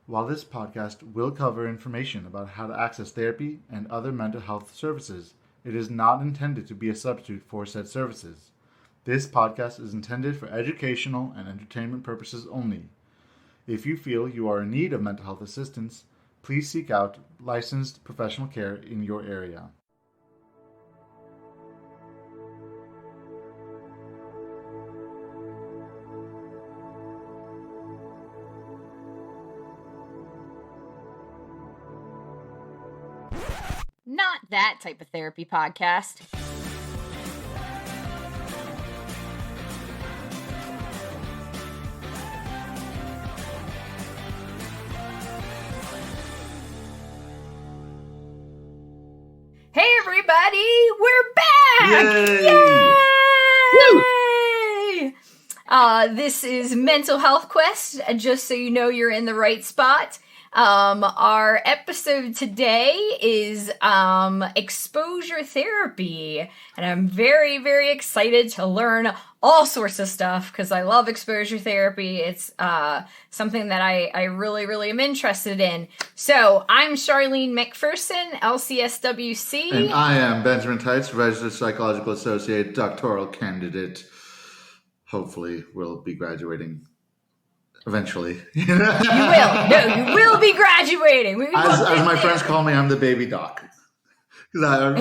While this podcast will cover information about how to access therapy and other mental health services, it is not intended to be a substitute for said services. This podcast is intended for educational and entertainment purposes only. If you feel you are in need of mental health assistance, please seek out licensed professional care in your area. Not that type of therapy podcast. Hey everybody, we're back! Yay! This is Mental Health Quest, just so you know you're in the right spot. Our episode today is exposure therapy, and I'm very, very excited to learn all sorts of stuff because I love exposure therapy. It's something that I really, really am interested in. So I'm Charlene McPherson, LCSWC. And I am Benjamin Tights, Registered Psychological Associate, doctoral candidate. Hopefully we'll be graduating eventionally. You will. No, you will be graduating. As my friends call me, I'm the baby doc. I'm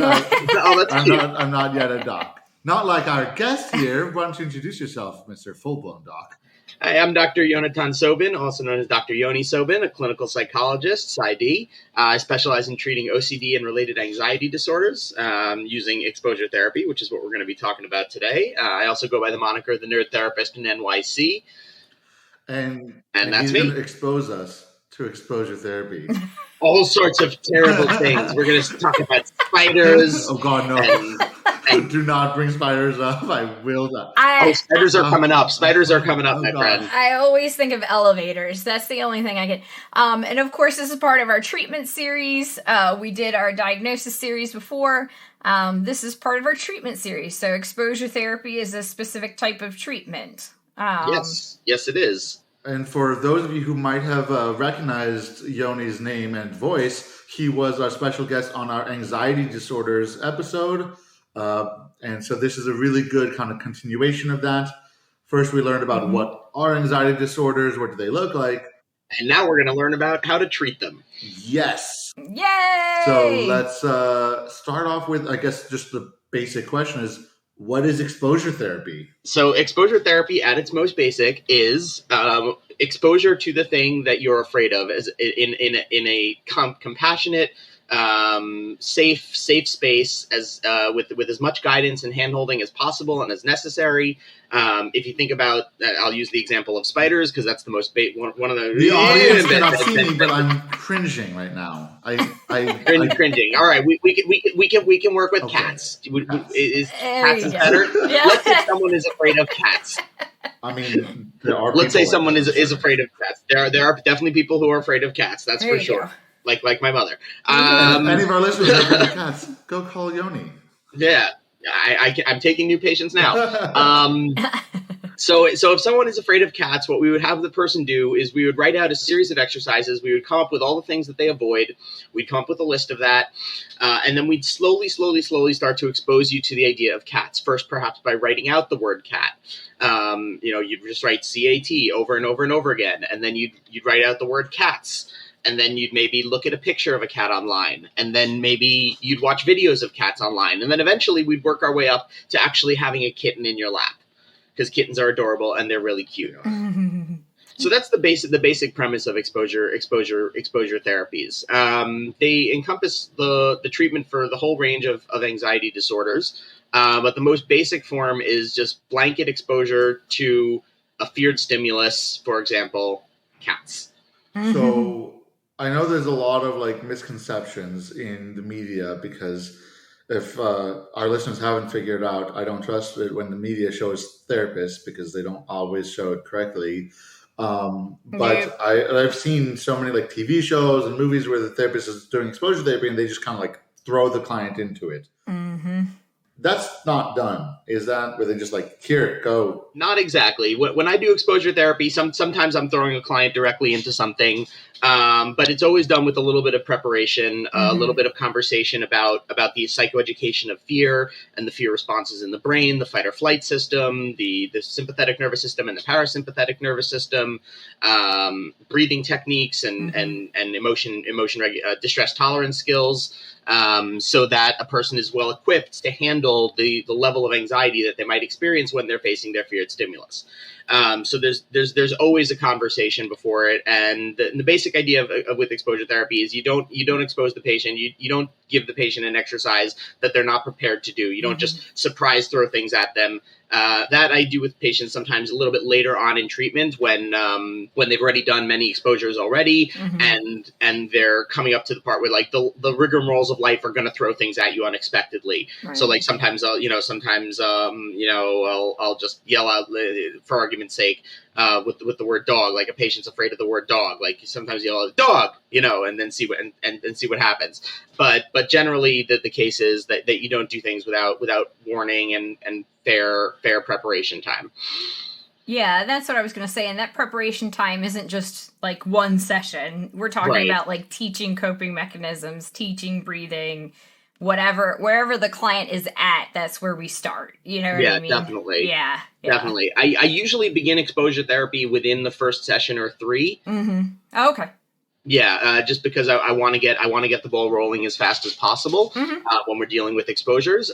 not yet a doc. Not like our guest here. Why don't you introduce yourself, Mr. Full-Blown Doc? Hi, I'm Dr. Yoni Sobin, also known as Dr. Yoni Sobin, a clinical psychologist, PsyD. I specialize in treating OCD and related anxiety disorders using exposure therapy, which is what we're going to be talking about today. I also go by the moniker The Nerd Therapist in NYC. And that's he's me. going to expose us to exposure therapy. All sorts of terrible things. We're going to talk about spiders. Oh, God, no. Do not bring spiders up. I will not. Spiders are coming up. Spiders are coming up, my friend. I always think of elevators. That's the only thing I get. And of course, this is part of our treatment series. We did our diagnosis series before. This is part of our treatment series. So exposure therapy is a specific type of treatment. Yes, it is. And for those of you who might have recognized Yoni's name and voice, he was our special guest on our anxiety disorders episode. And so this is a really good kind of continuation of that. First, we learned about what are anxiety disorders, what do they look like. And now we're going to learn about how to treat them. Yes. Yay! So let's start off with, I guess, just the basic question is, what is exposure therapy? So exposure therapy at its most basic is exposure to the thing that you're afraid of as in a compassionate, safe space as with as much guidance and handholding as possible and as necessary. If you think about, I'll use the example of spiders because that's the most one of the. The audience cannot see me, but I'm cringing right now. Cringing. All right, we can work with cats. Is cats is better? Yeah. Let's say someone is afraid of cats. I mean, there are. Let's say someone is afraid of cats. There are definitely people who are afraid of cats. That's There for you sure. go. Like my mother. If any of our listeners are afraid of cats, go call Yoni. Yeah, I'm taking new patients now. So if someone is afraid of cats, what we would have the person do is we would write out a series of exercises. We would come up with all the things that they avoid. We'd come up with a list of that. And then we'd slowly start to expose you to the idea of cats. First, perhaps by writing out the word cat. You'd just write CAT over and over and over again. And then you'd write out the word cats. And then you'd maybe look at a picture of a cat online. And then maybe you'd watch videos of cats online. And then eventually we'd work our way up to actually having a kitten in your lap. Because kittens are adorable and they're really cute. So that's the basic premise of exposure therapies. They encompass the treatment for the whole range of anxiety disorders. But the most basic form is just blanket exposure to a feared stimulus, for example, cats. So I know there's a lot of misconceptions in the media because if our listeners haven't figured out, I don't trust it when the media shows therapists because they don't always show it correctly. But I've seen so many TV shows and movies where the therapist is doing exposure therapy and they just kind of throw the client into it. that's not done. Is that where they just like, here, go? Not exactly. When I do exposure therapy, sometimes I'm throwing a client directly into something, but it's always done with a little bit of preparation, a little bit of conversation about the psychoeducation of fear and the fear responses in the brain, the fight or flight system, the sympathetic nervous system and the parasympathetic nervous system, breathing techniques and distress tolerance skills. So that a person is well equipped to handle the level of anxiety that they might experience when they're facing their feared stimulus. So there's always a conversation before it, and the basic idea of with exposure therapy is you don't expose the patient, you don't give the patient an exercise that they're not prepared to do. You don't just surprise throw things at them. That I do with patients sometimes a little bit later on in treatment when they've already done many exposures already, and they're coming up to the part where like the rigmaroles of life are going to throw things at you unexpectedly. Right. So like sometimes I'll just yell out for argument's sake with the word dog. Like a patient's afraid of the word dog. Like sometimes yell out dog, and then see what happens. But generally the case is that you don't do things without warning and fair preparation time. Yeah, that's what I was going to say. And that preparation time isn't just like one session. We're talking about like teaching coping mechanisms, teaching breathing, wherever the client is at, that's where we start. You know what I mean? Definitely. Yeah. Definitely. I usually begin exposure therapy within the first session or 3. Oh, okay. Yeah, just because I want to get the ball rolling as fast as possible when we're dealing with exposures.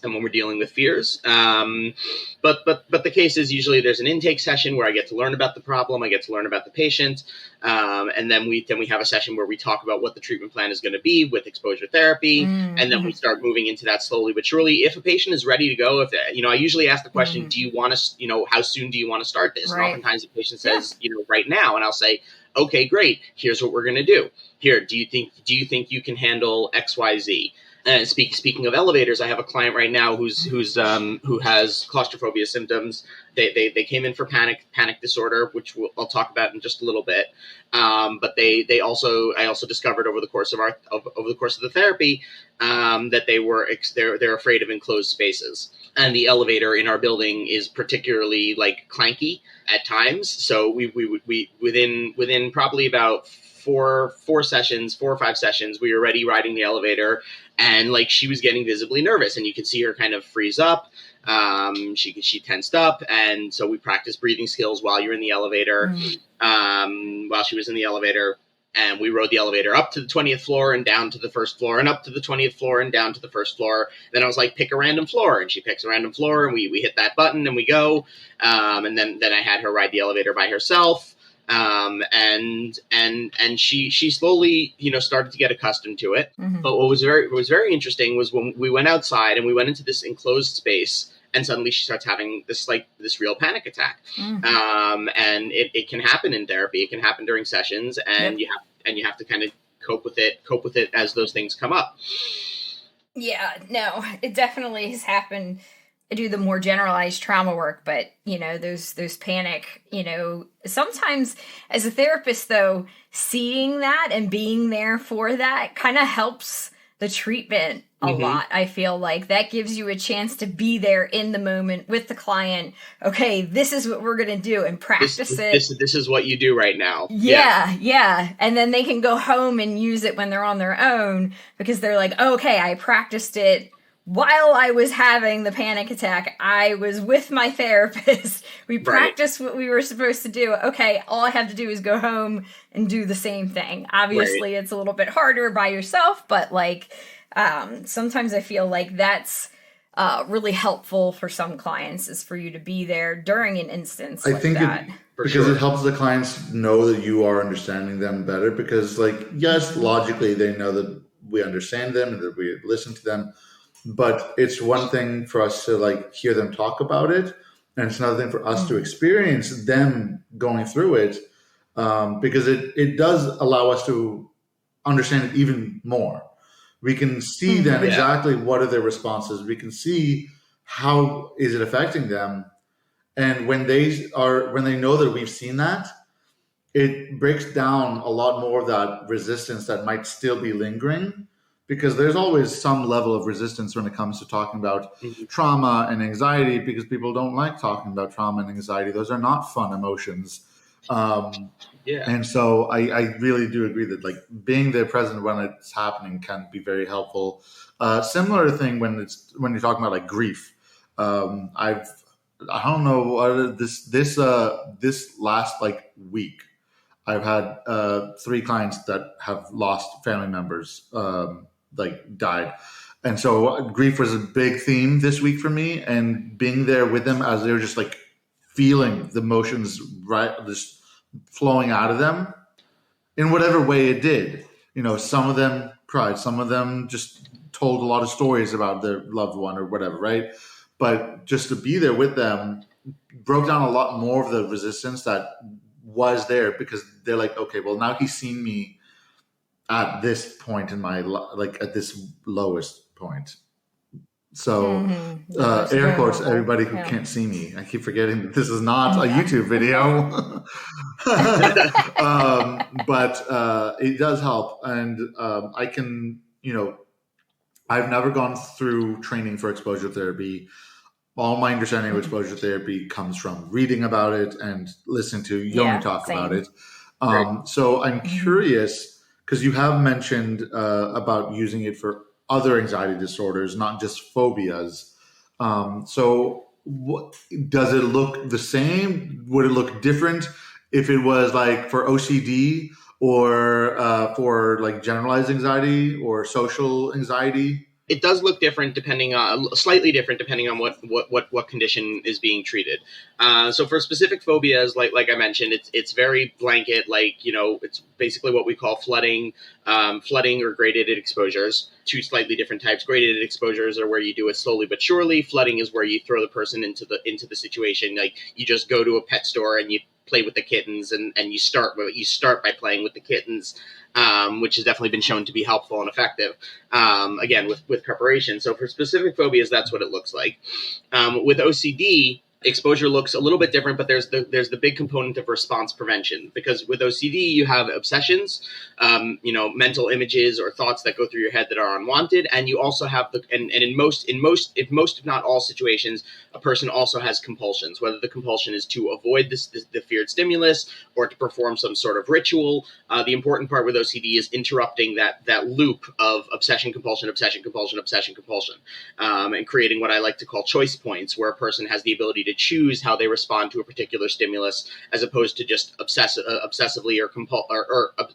And when we're dealing with fears. But the case is usually there's an intake session where I get to learn about the problem, I get to learn about the patient, and then we have a session where we talk about what the treatment plan is going to be with exposure therapy, and then we start moving into that slowly but surely. If a patient is ready to go, I usually ask the question, do you want to, how soon do you want to start this? Right. And oftentimes the patient says, right now, and I'll say, okay, great, here's what we're going to do. Here, do you think you can handle XYZ? And speaking of elevators, I have a client right now who has claustrophobia symptoms. They came in for panic disorder, which I'll talk about in just a little bit. But I also discovered over the course of the therapy that they're afraid of enclosed spaces, and the elevator in our building is particularly like clanky at times. So we within probably about 4 or 5 sessions, we were already riding the elevator, and like she was getting visibly nervous, and you could see her kind of freeze up. She tensed up, and so we practiced breathing skills while you're in the elevator. While she was in the elevator, and we rode the elevator up to the 20th floor and down to the first floor, and up to the 20th floor and down to the first floor. Then I was like, pick a random floor, and she picks a random floor, and we hit that button and we go. And then I had her ride the elevator by herself. And she slowly, started to get accustomed to it. But what was very interesting was when we went outside and we went into this enclosed space, and suddenly she starts having this real panic attack. And it can happen in therapy. It can happen during sessions, and you have to kind of cope with it as those things come up. Yeah, no, it definitely has happened. I do the more generalized trauma work, but those panic, sometimes as a therapist though, seeing that and being there for that kind of helps the treatment a lot. I feel like that gives you a chance to be there in the moment with the client. Okay, this is what we're going to do, and practice it. This is what you do right now. Yeah. And then they can go home and use it when they're on their own, because they're like, okay, I practiced it while I was having the panic attack. I was with my therapist. We practiced what we were supposed to do. Okay, all I have to do is go home and do the same thing. Obviously, it's a little bit harder by yourself, but sometimes I feel like that's really helpful for some clients, is for you to be there during an instance like that. Because it helps the clients know that you are understanding them better. Because, yes, logically they know that we understand them and that we listen to them. But it's one thing for us to hear them talk about it, and it's another thing for us to experience them going through it, because it does allow us to understand it even more. We can see then exactly what are their responses. We can see how is it affecting them, and when they know that we've seen that, it breaks down a lot more of that resistance that might still be lingering. because there's always some level of resistance when it comes to talking about trauma and anxiety, because people don't like talking about trauma and anxiety. Those are not fun emotions. And so I really do agree that like being there present when it's happening can be very helpful. Similar thing when you're talking about like grief. I don't know this last like week, I've had 3 clients that have lost family members, like died. And so grief was a big theme this week for me, and being there with them as they were just like feeling the emotions, right, just flowing out of them in whatever way it did. You know, some of them cried, some of them just told a lot of stories about their loved one or whatever, right? But just to be there with them broke down a lot more of the resistance that was there, because they're like, okay, well, now he's seen me at this point in my like at this lowest point. So air quotes, everybody who can't see me. I keep forgetting that this is not a YouTube video. But it does help. And I can, you know, I've never gone through training for exposure therapy. All my understanding of exposure therapy comes from reading about it and listening to Yoni talk about it. So I'm curious, because you have mentioned about using it for other anxiety disorders, not just phobias. So does it look the same? Would it look different if it was like for OCD or for like generalized anxiety or social anxiety? It does look different slightly different depending on what condition is being treated. So for specific phobias, like I mentioned, it's very blanket. Like, you know, it's basically what we call flooding or gradated exposures. 2 slightly different types. Gradated exposures are where you do it slowly but surely. Flooding is where you throw the person into the situation. Like, you just go to a pet store and you play with the kittens, and you start by playing with the kittens. Which has definitely been shown to be helpful and effective, again, with preparation. So for specific phobias, that's what it looks like. With OCD, exposure looks a little bit different, but there's the big component of response prevention, because with OCD you have obsessions, mental images or thoughts that go through your head that are unwanted, and you also have in most if not all situations, a person also has compulsions, whether the compulsion is to avoid the feared stimulus or to perform some sort of ritual. The important part with OCD is interrupting that loop of obsession, compulsion, obsession, compulsion, obsession, compulsion, and creating what I like to call choice points, where a person has the ability to choose how they respond to a particular stimulus, as opposed to just obsessively or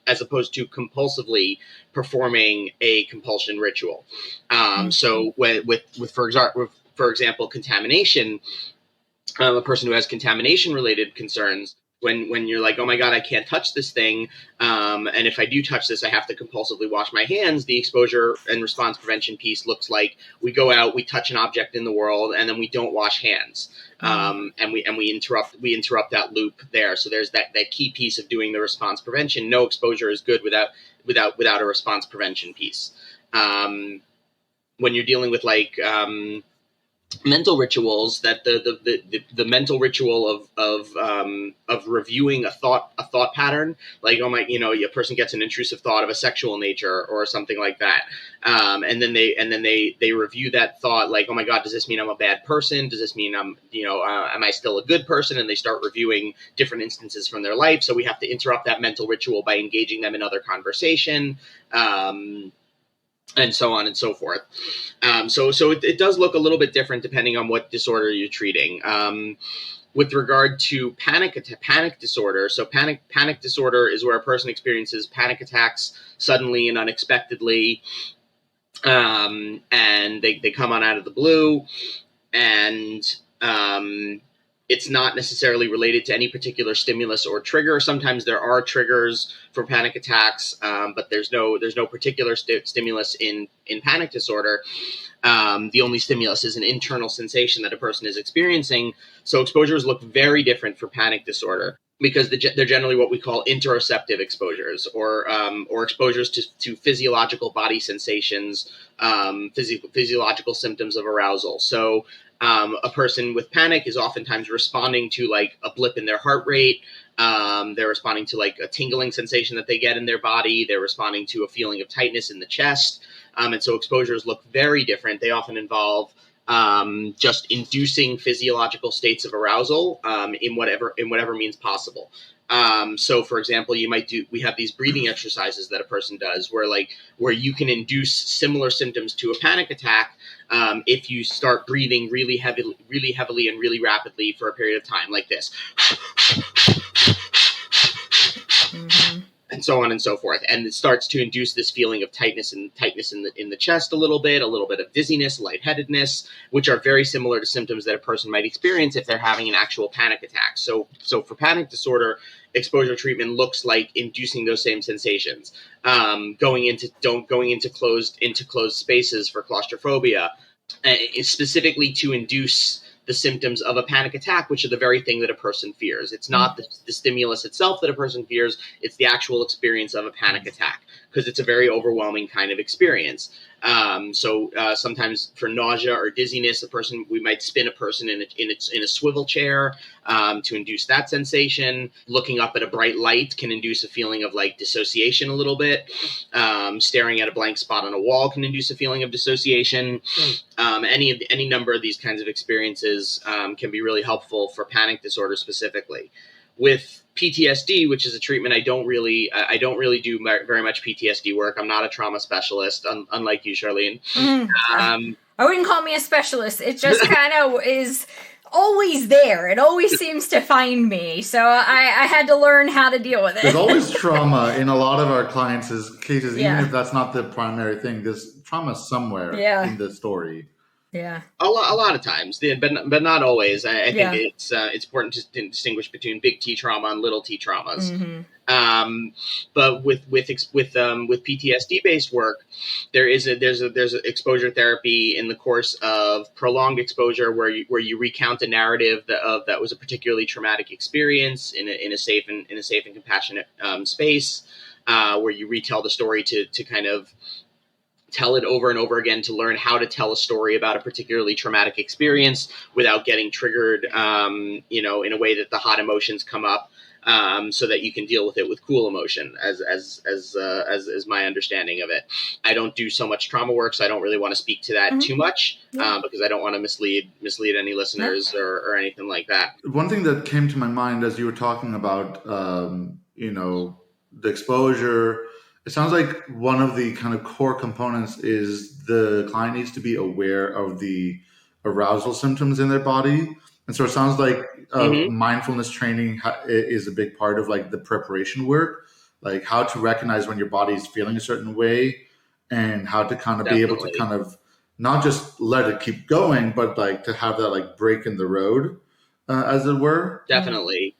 as opposed to compulsively performing a compulsion ritual. So with for example, contamination, a person who has contamination related concerns, when you're like, oh my God, I can't touch this thing, and if I do touch this, I have to compulsively wash my hands, the exposure and response prevention piece looks like we go out, we touch an object in the world, and then we don't wash hands. And we interrupt that loop there. So there's that key piece of doing the response prevention. No exposure is good without a response prevention piece. When you're dealing with like mental rituals, that the mental ritual of reviewing a thought pattern, like, oh my, a person gets an intrusive thought of a sexual nature or something like that, and then they review that thought, like, oh my God, does this mean I'm a bad person? Does this mean I'm am I still a good person? And they start reviewing different instances from their life. So we have to interrupt that mental ritual by engaging them in other conversation. And so on and so forth. So it does look a little bit different depending on what disorder you're treating. With regard to panic disorder, so panic disorder is where a person experiences panic attacks suddenly and unexpectedly, and they come on out of the blue, and it's not necessarily related to any particular stimulus or trigger. Sometimes there are triggers for panic attacks, but there's no particular stimulus in panic disorder. The only stimulus is an internal sensation that a person is experiencing. So exposures look very different for panic disorder, because they're generally what we call interoceptive exposures, or exposures to physiological body sensations, physiological symptoms of arousal. So a person with panic is oftentimes responding to like a blip in their heart rate, They're responding to like a tingling sensation that they get in their body. They're responding to a feeling of tightness in the chest. And so exposures look very different. They often involve just inducing physiological states of arousal in whatever means possible. So for example, we have these breathing exercises that a person does where you can induce similar symptoms to a panic attack if you start breathing really heavily and really rapidly for a period of time, like this. Mm-hmm. And so on and so forth. And it starts to induce this feeling of tightness in the chest a little bit of dizziness, lightheadedness, which are very similar to symptoms that a person might experience if they're having an actual panic attack. So for panic disorder, exposure treatment looks like inducing those same sensations. Going into closed spaces for claustrophobia, specifically to induce the symptoms of a panic attack, which are the very thing that a person fears. It's not the stimulus itself that a person fears, it's the actual experience of a panic attack, because it's a very overwhelming kind of experience. So sometimes for nausea or dizziness, we might spin a person in a swivel chair to induce that sensation. Looking up at a bright light can induce a feeling of like dissociation a little bit. Staring at a blank spot on a wall can induce a feeling of dissociation. Any number of these kinds of experiences can be really helpful for panic disorder specifically. With PTSD, which is a treatment I don't really do very much PTSD work. I'm not a trauma specialist, unlike you, Charlene. I wouldn't call me a specialist. It just kind of is always there. It always seems to find me. So I had to learn how to deal with it. There's always trauma in a lot of our clients' cases, even if that's not the primary thing. There's trauma somewhere in the story. Yeah, a lot of times, but not always. I think it's important to distinguish between big T trauma and little T traumas. Mm-hmm. But with PTSD based work, there's exposure therapy in the course of prolonged exposure where you recount a narrative that was a particularly traumatic experience in a safe and compassionate space, where you retell the story to kind of tell it over and over again to learn how to tell a story about a particularly traumatic experience without getting triggered, in a way that the hot emotions come up, so that you can deal with it with cool emotion, as my understanding of it. I don't do so much trauma work, so I don't really want to speak to that too much, because I don't want to mislead any listeners or anything like that. One thing that came to my mind as you were talking about, the exposure, it sounds like one of the kind of core components is the client needs to be aware of the arousal symptoms in their body. And so it sounds like mindfulness training is a big part of like the preparation work, like how to recognize when your body is feeling a certain way and how to kind of be able to kind of not just let it keep going, but like to have that like break in the road, as it were. Definitely.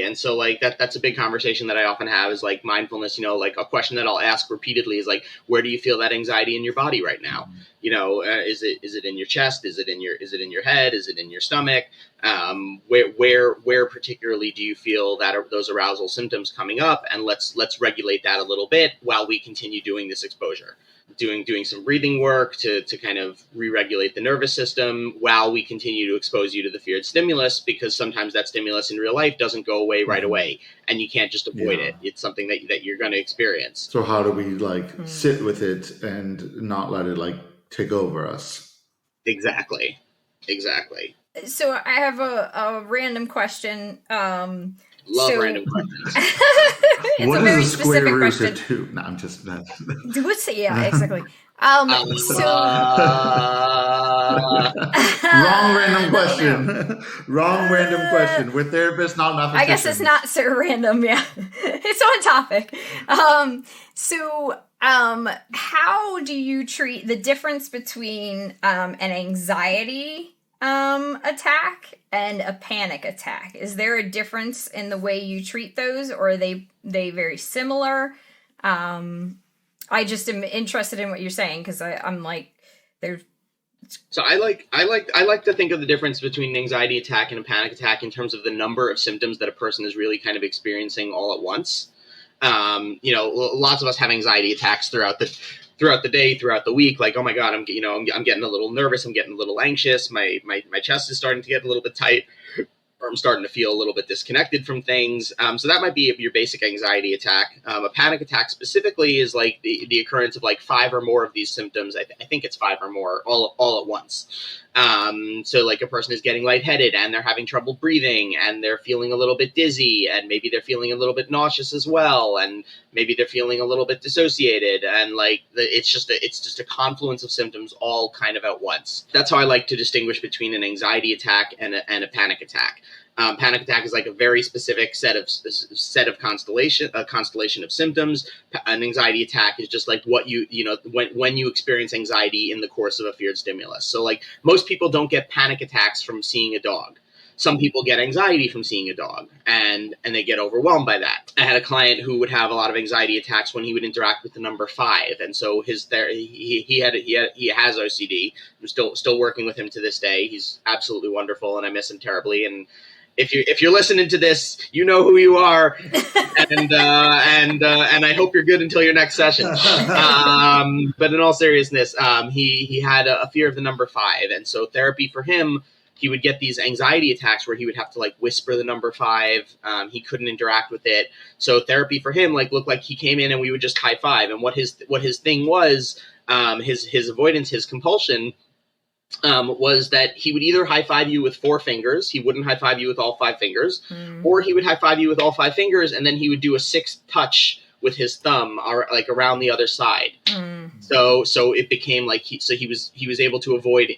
And so like that's a big conversation that I often have is like mindfulness, like a question that I'll ask repeatedly is like, where do you feel that anxiety in your body right now? Is it in your chest? Is it in your head? Is it in your stomach? Where particularly do you feel that those arousal symptoms coming up? And let's regulate that a little bit while we continue doing this exposure. Doing some breathing work to kind of re-regulate the nervous system while we continue to expose you to the feared stimulus, because sometimes that stimulus in real life doesn't go away right away and you can't just avoid it. It's something that you're going to experience. So how do we sit with it and not let it take over us? Exactly. So I have a random question. Love random questions. What is a square root of 2? No, I'm just... Yeah, exactly. Wrong random question. Wrong random question. We're therapists, not mathematicians. I guess it's not so random, yeah. It's on topic. How do you treat the difference between an anxiety attack and a panic attack? Is there a difference in the way you treat those, or are they very similar? I just am interested in what you're saying, because I'm like, there's. So I like to think of the difference between an anxiety attack and a panic attack in terms of the number of symptoms that a person is really kind of experiencing all at once. Lots of us have anxiety attacks throughout the day, throughout the week. Like, oh my God, I'm getting a little nervous. I'm getting a little anxious. My chest is starting to get a little bit tight. I'm starting to feel a little bit disconnected from things. So that might be your basic anxiety attack. A panic attack specifically is like the occurrence of like 5 or more of these symptoms. I think it's 5 or more all at once. So like a person is getting lightheaded and they're having trouble breathing and they're feeling a little bit dizzy and maybe they're feeling a little bit nauseous as well. And maybe they're feeling a little bit dissociated and like it's just a confluence of symptoms all kind of at once. That's how I like to distinguish between an anxiety attack and a panic attack. Panic attack is like a very specific set of constellation of symptoms. An anxiety attack is just like what when you experience anxiety in the course of a feared stimulus. So like most people don't get panic attacks from seeing a dog. Some people get anxiety from seeing a dog and they get overwhelmed by that. I had a client who would have a lot of anxiety attacks when he would interact with the number 5. And so he has OCD. I'm still working with him to this day. He's absolutely wonderful and I miss him terribly. And if you're listening to this, you know who you are, and I hope you're good until your next session. But in all seriousness, he had a fear of the number 5, and so therapy for him, he would get these anxiety attacks where he would have to like whisper the number 5. He couldn't interact with it, so therapy for him like looked like he came in and we would just high five. And what his thing was, his avoidance, his compulsion. Was that he would either high five you with 4 fingers, he wouldn't high five you with all 5 fingers, or he would high five you with all 5 fingers, and then he would do a 6th touch with his thumb or like around the other side. So it became like he was able to avoid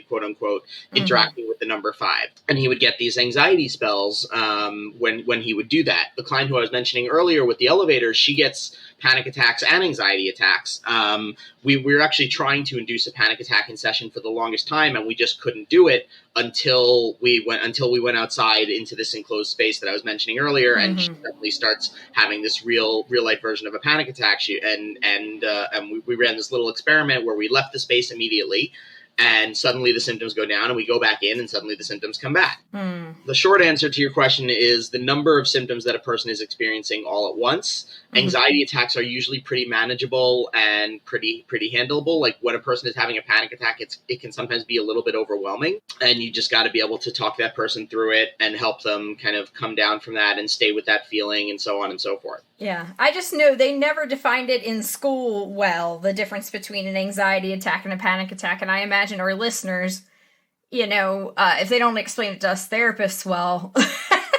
quote unquote interacting with the number 5, and he would get these anxiety spells when he would do that. The client who I was mentioning earlier with the elevator, she gets panic attacks and anxiety attacks. We were actually trying to induce a panic attack in session for the longest time, and we just couldn't do it until we went outside into this enclosed space that I was mentioning earlier, and she suddenly starts having this real life version of a panic attack. We ran this little experiment where we left the space immediately, and suddenly the symptoms go down, and we go back in, and suddenly the symptoms come back. The short answer to your question is the number of symptoms that a person is experiencing all at once. Anxiety attacks are usually pretty manageable and pretty handleable. Like when a person is having a panic attack, it can sometimes be a little bit overwhelming, and you just got to be able to talk that person through it and help them kind of come down from that and stay with that feeling and so on and so forth. Yeah, I just know they never defined it in school well, the difference between an anxiety attack and a panic attack, and I imagine our listeners, if they don't explain it to us therapists well...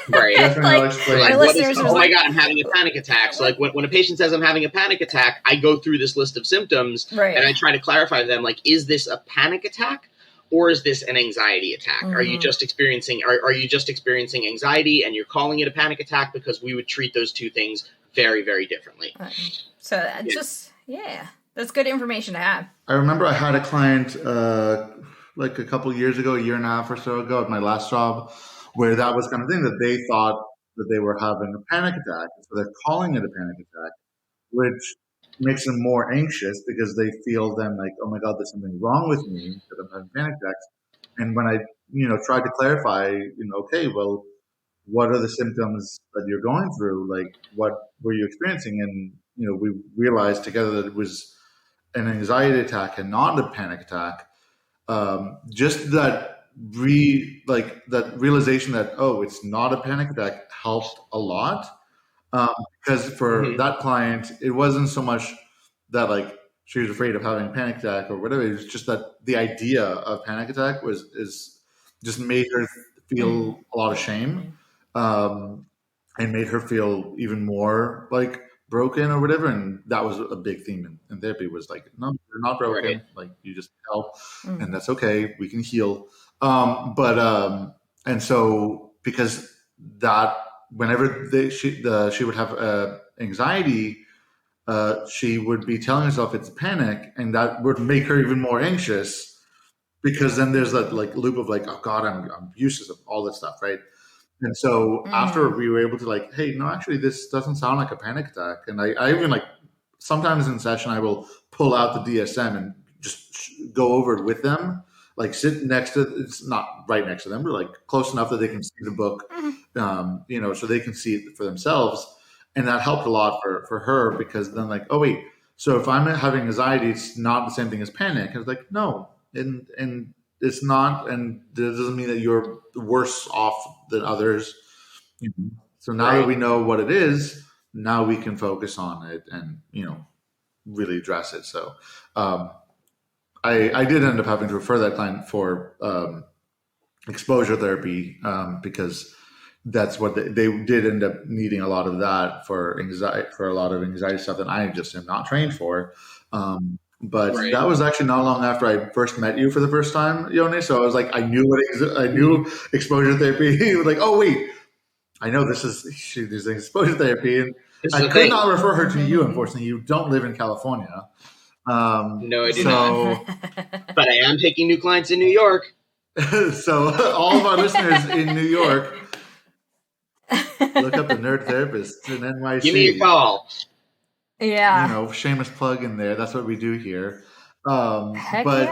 Right. Our listeners oh my God, I'm having a panic attack. So like when a patient says I'm having a panic attack, I go through this list of symptoms and I try to clarify to them, like, is this a panic attack or is this an anxiety attack? Are you just experiencing anxiety and you're calling it a panic attack? Because we would treat those two things very, very differently. So that's good information to have. I remember I had a client like a couple of years ago, a year and a half or so ago at my last job, where that was kind of thing that they thought that they were having a panic attack. So they're calling it a panic attack, which makes them more anxious because they feel then like, oh my God, there's something wrong with me that I'm having panic attacks. And when I, tried to clarify, okay, well, what are the symptoms that you're going through? Like, what were you experiencing? And, we realized together that it was an anxiety attack and not a panic attack. Just that that realization that, oh, it's not a panic attack helped a lot. Because for that client, it wasn't so much that like she was afraid of having a panic attack or whatever. It was just that the idea of panic attack just made her feel a lot of shame, and made her feel even more like broken or whatever. And that was a big theme in therapy, was like, no, you're not broken. Right. Like, you just help, and that's okay. We can heal. And so because that, whenever she would have anxiety, she would be telling herself it's panic, and that would make her even more anxious, because then there's that like loop of like, oh God, I'm useless of all this stuff, right? And so after we were able to like, hey, no, actually this doesn't sound like a panic attack. And I even like sometimes in session I will pull out the DSM and just go over it with them. Like sit next to, it's not right next to them, but like close enough that they can see the book, so they can see it for themselves. And that helped a lot for her, because then like, oh wait, so if I'm having anxiety, it's not the same thing as panic. And it's like, no. And it's not, and that doesn't mean that you're worse off than others. So now that we know what it is, now we can focus on it and really address it. So I did end up having to refer that client for exposure therapy because that's what they did end up needing a lot of that for anxiety, for a lot of anxiety stuff that I just am not trained for. But that was actually not long after I first met you for the first time, Yoni. So I was like, I knew exposure therapy. He was like, oh wait, I know this is exposure therapy, and I could not refer her to you. Unfortunately, you don't live in California. No, I do not. But I am taking new clients in New York. So all of our listeners in New York, look up the Nerd Therapist in NYC. Give me a call. Yeah. Shameless plug in there. That's what we do here. Heck but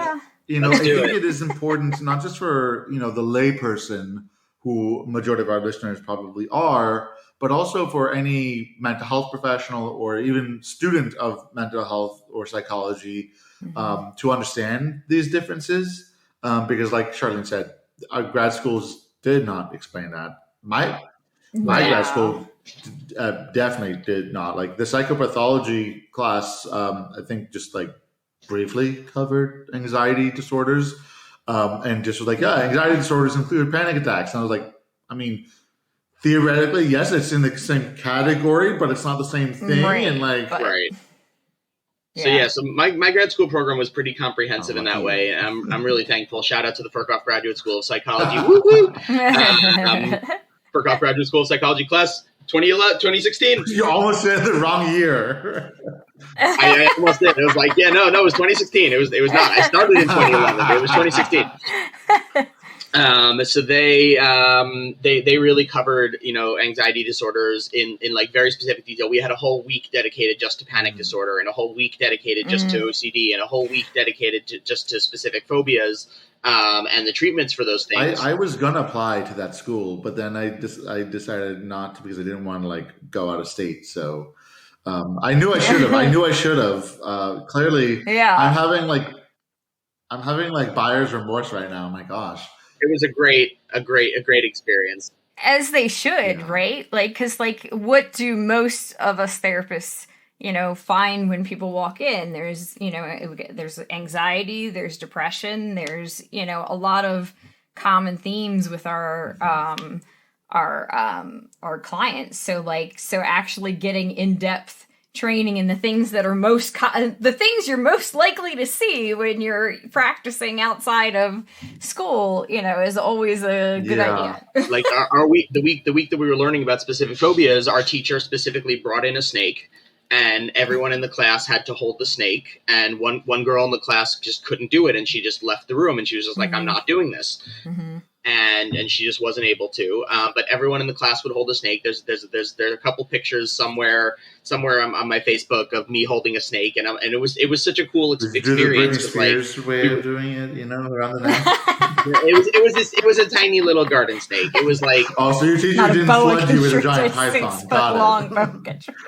yeah. I think it is important not just for the layperson, who majority of our listeners probably are, but also for any mental health professional or even student of mental health or psychology to understand these differences. Because like Charlene said, our grad schools did not explain that. My grad school definitely did not. Like the psychopathology class, I think just like briefly covered anxiety disorders. And just was like, anxiety disorders include panic attacks. And I was like, I mean, theoretically, yes, it's in the same category, but it's not the same thing. Right. And like, So my grad school program was pretty comprehensive in that way. I'm really thankful. Shout out to the Furkoff Graduate School of Psychology. Woo woo! Furkoff Graduate School of Psychology class 2016. You almost said the wrong year. I almost did. It was like, it was 2016. It was not. I started in 2011, but it was 2016. So they really covered anxiety disorders in like very specific detail. We had a whole week dedicated just to panic disorder, and a whole week dedicated just to OCD, and a whole week dedicated just to specific phobias and the treatments for those things. I was gonna apply to that school, but then I decided not to because I didn't want to like go out of state. So I knew I should have. Clearly, I'm having like buyer's remorse right now. My gosh. It was a great experience. As they should, right? Like, because like, what do most of us therapists, find when people walk in? There's, there's anxiety, there's depression, there's, a lot of common themes with our clients. So actually getting in-depth training in the things that are the things you're most likely to see when you're practicing outside of school, is always a good idea. Like our week, the week that we were learning about specific phobias, our teacher specifically brought in a snake, and everyone in the class had to hold the snake. And one girl in the class just couldn't do it, and she just left the room, and she was just like, "I'm not doing this." Mm-hmm. And she just wasn't able to. But everyone in the class would hold a snake. There's a couple pictures somewhere on my Facebook of me holding a snake, and it was such a cool experience. Do the Britney Spears way of doing it, around the neck. It was a tiny little garden snake. It was like so your teacher didn't flood you with a giant python.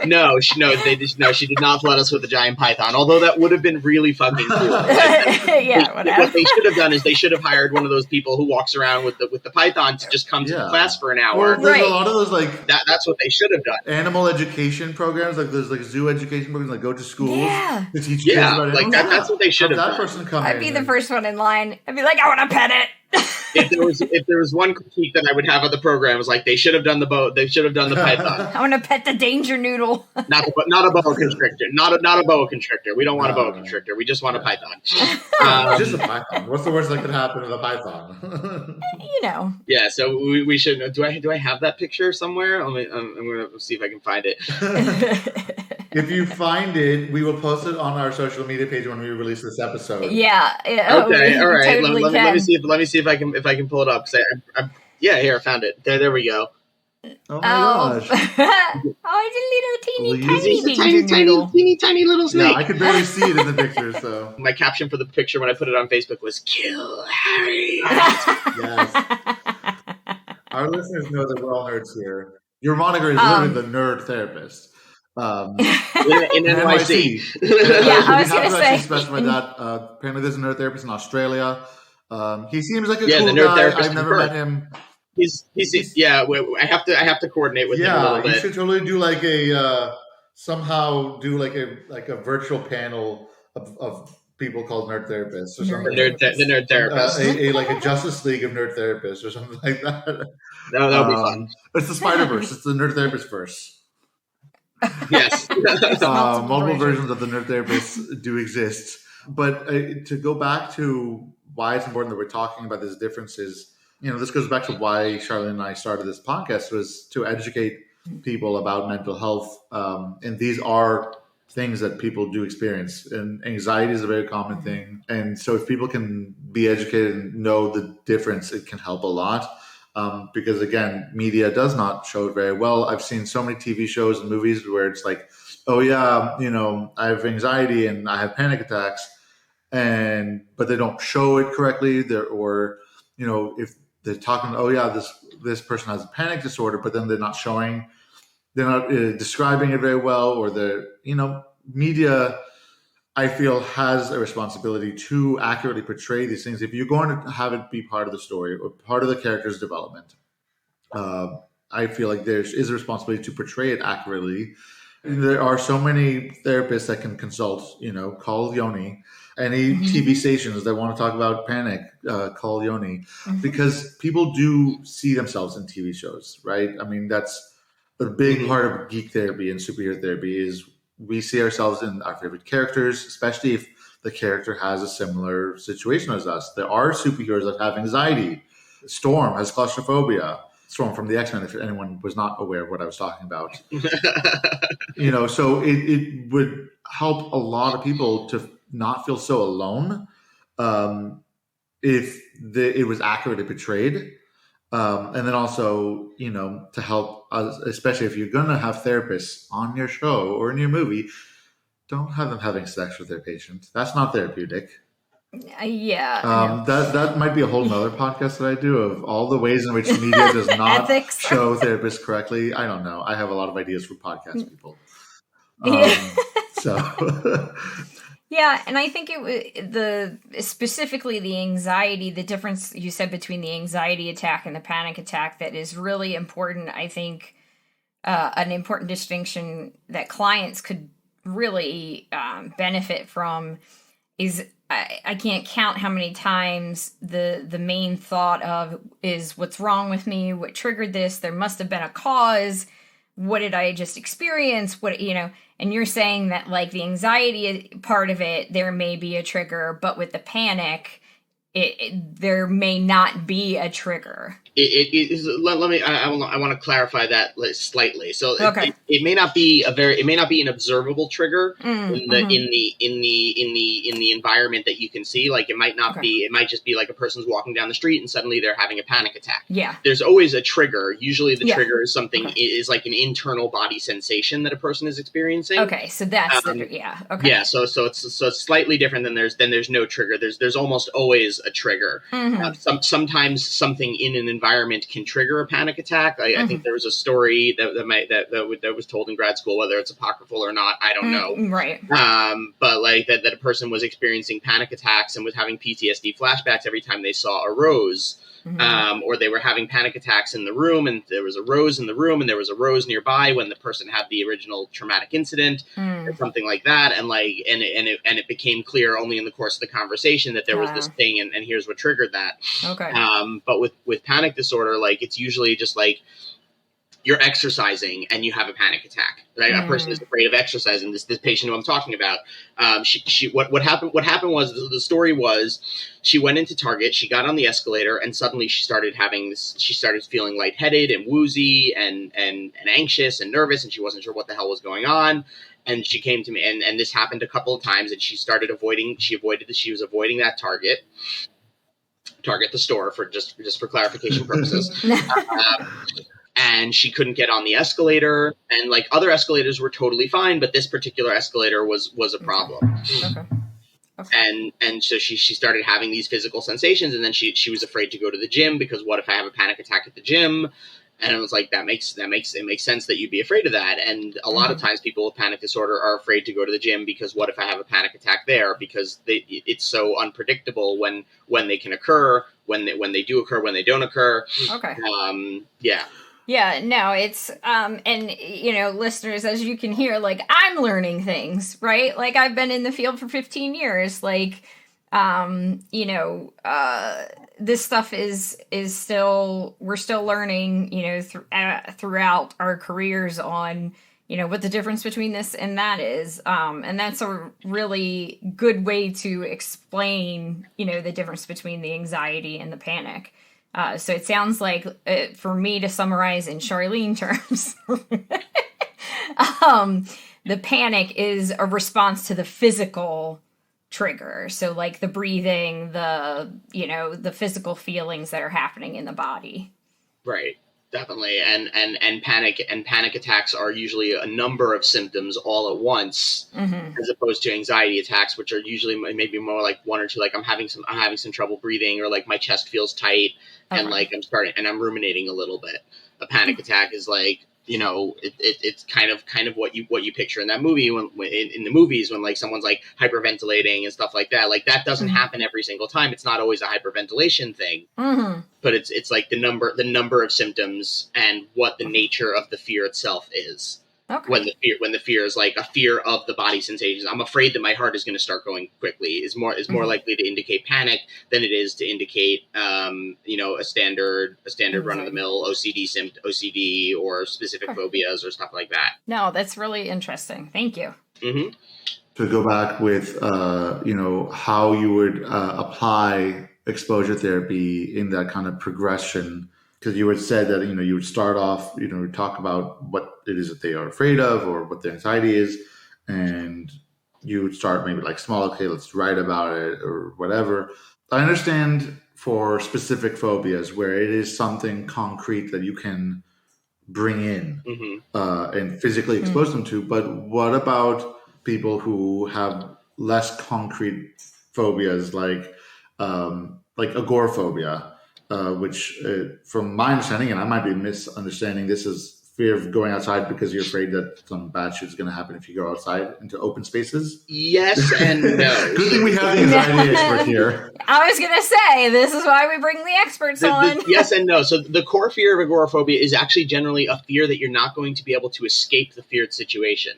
No, she did not flood us with a giant python. Although that would have been really fucking cool. What they should have done is they should have hired one of those people who walks around with the python to just come to the class for an hour. Or there's a lot of those like that's what they should have done. Animal education programs, like there's like zoo education programs, like go to schools to teach kids about like animals. That's what they should have done. That person come I'd be the first one in line. I'd be like, I want to pet it. If there was one critique that I would have of the program, was like they should have done the python. I want to pet the danger noodle. Not a boa constrictor. Not a boa constrictor. We don't want a boa constrictor. We just want a python. Just a python. What's the worst that could happen with a python? Yeah. So we should. Do I have that picture somewhere? I'm gonna see if I can find it. If you find it, we will post it on our social media page when we release this episode. Yeah. Okay. All right. Totally let me see if I can pull it up. Here, I found it. There we go. Oh my gosh! It's a little tiny little snake. Yeah, I could barely see it in the picture. So my caption for the picture when I put it on Facebook was "Kill Harry." Yes. Our listeners know that we're all nerds here. Your moniker is literally the Nerd Therapist. In NYC. I was going to say. Specify that. Apparently, there's a nerd therapist in Australia. He seems like a the cool nerd guy. therapist I've never in met Perth. him. He's I have to coordinate with him a little Yeah, bit. you should totally do like a somehow do like a virtual panel of people called nerd therapists or something. The nerd therapist. Like a Justice League of nerd therapists or something like that. That'll be fun. It's the Spider-Verse. It's the nerd therapist verse. Yes. Multiple versions of the nerd therapists do exist. But to go back to why it's important that we're talking about these differences, this goes back to why Charlotte and I started this podcast, was to educate people about mental health. And these are things that people do experience. And anxiety is a very common thing. And so if people can be educated and know the difference, it can help a lot. Because again, media does not show it very well. I've seen so many TV shows and movies where it's like, oh yeah, I have anxiety and I have panic attacks, but they don't show it correctly. If they're talking, oh yeah, this person has a panic disorder, but then they're not describing it very well, or media, I feel, has a responsibility to accurately portray these things. If you're going to have it be part of the story or part of the character's development, I feel like there is a responsibility to portray it accurately. There are so many therapists that can consult, call Yoni. Any TV stations that want to talk about panic, call Yoni. Because people do see themselves in TV shows, right? I mean, that's a big part of geek therapy and superhero therapy is we see ourselves in our favorite characters, especially if the character has a similar situation as us. There are superheroes that have anxiety. Storm has claustrophobia. Storm from the X-Men, if anyone was not aware of what I was talking about. So it would help a lot of people to not feel so alone if it was accurately portrayed. And then also, to help us, especially if you're going to have therapists on your show or in your movie, don't have them having sex with their patients. That's not therapeutic. Yeah. That might be a whole nother podcast that I do of all the ways in which media does not show therapists correctly. I don't know. I have a lot of ideas for podcast people. Yeah, and I think specifically the anxiety, the difference you said between the anxiety attack and the panic attack, that is really important. I think an important distinction that clients could really benefit from is I can't count how many times the main thought of is what's wrong with me, what triggered this, there must have been a cause, what did I just experience, and you're saying that like the anxiety part of it, there may be a trigger, but with the panic, there may not be a trigger. Let me. I want to clarify that slightly. So okay. it may not be an observable trigger in the environment that you can see. Like it might not be. It might just be like a person's walking down the street and suddenly they're having a panic attack. Yeah. There's always a trigger. Usually the trigger is something is like an internal body sensation that a person is experiencing. Okay, so that's Okay. Yeah. So it's slightly different than there's no trigger. There's almost always a trigger. Sometimes something in an environment can trigger a panic attack. I think there was a story that was told in grad school, whether it's apocryphal or not, I don't know. Right. But like that a person was experiencing panic attacks and was having PTSD flashbacks every time they saw a rose. Or they were having panic attacks in the room, and there was a rose in the room, and there was a rose nearby when the person had the original traumatic incident, or something like that, and it became clear only in the course of the conversation that there was this thing, and here's what triggered that. Okay. But with panic disorder, like it's usually just like you're exercising and you have a panic attack, right? A person is afraid of exercising. This patient who I'm talking about, what happened was the story was she went into Target, she got on the escalator, and suddenly she started feeling lightheaded and woozy and anxious and nervous, and she wasn't sure what the hell was going on. And she came to me, and this happened a couple of times, and she was avoiding that Target the store for clarification purposes. And she couldn't get on the escalator, and like other escalators were totally fine, but this particular escalator was a problem. Okay. And so she started having these physical sensations, and then she was afraid to go to the gym because what if I have a panic attack at the gym? And it was like, it makes sense that you'd be afraid of that. And a lot of times people with panic disorder are afraid to go to the gym because what if I have a panic attack there? Because it's so unpredictable when they can occur, when they do occur, when they don't occur. Okay. Yeah. Yeah, no, it's, and, you know, listeners, as you can hear, like, I'm learning things, right? Like, I've been in the field for 15 years. Like, you know, this stuff is still, we're still learning, you know, throughout our careers on, you know, what the difference between this and that is. And that's a really good way to explain, you know, the difference between the anxiety and the panic. So it sounds like, for me to summarize in Charlene terms, the panic is a response to the physical trigger. So like the breathing, you know, the physical feelings that are happening in the body. Right. Definitely. And panic attacks are usually a number of symptoms all at once, as opposed to anxiety attacks, which are usually maybe more like one or two, like I'm having some trouble breathing, or like my chest feels tight, and like I'm ruminating a little bit. A panic attack is like, you know, it's kind of what you picture in that movie, when in the movies, when like someone's like hyperventilating and stuff like that. Like that doesn't happen every single time. It's not always a hyperventilation thing, but it's like the number of symptoms and what the nature of the fear itself is. Okay. When the fear is like a fear of the body sensations, I'm afraid that my heart is going to start going quickly, is more likely to indicate panic than it is to indicate, you know, a standard run of the mill OCD or specific phobias or stuff like that. No, that's really interesting. Thank you. To go back with, you know, how you would apply exposure therapy in that kind of progression. Because you had said that, you know, you would start off, you know, talk about what it is that they are afraid of or what their anxiety is. And you would start maybe like small, okay, let's write about it or whatever. I understand for specific phobias where it is something concrete that you can bring in and physically expose them to. But what about people who have less concrete phobias like agoraphobia? Which, from my understanding, and I might be misunderstanding, this is fear of going outside because you're afraid that some bad shit is going to happen if you go outside into open spaces. Yes and no. Good thing we have the anxiety expert here. I was going to say, this is why we bring the experts on. Yes and no. So the core fear of agoraphobia is actually generally a fear that you're not going to be able to escape the feared situation.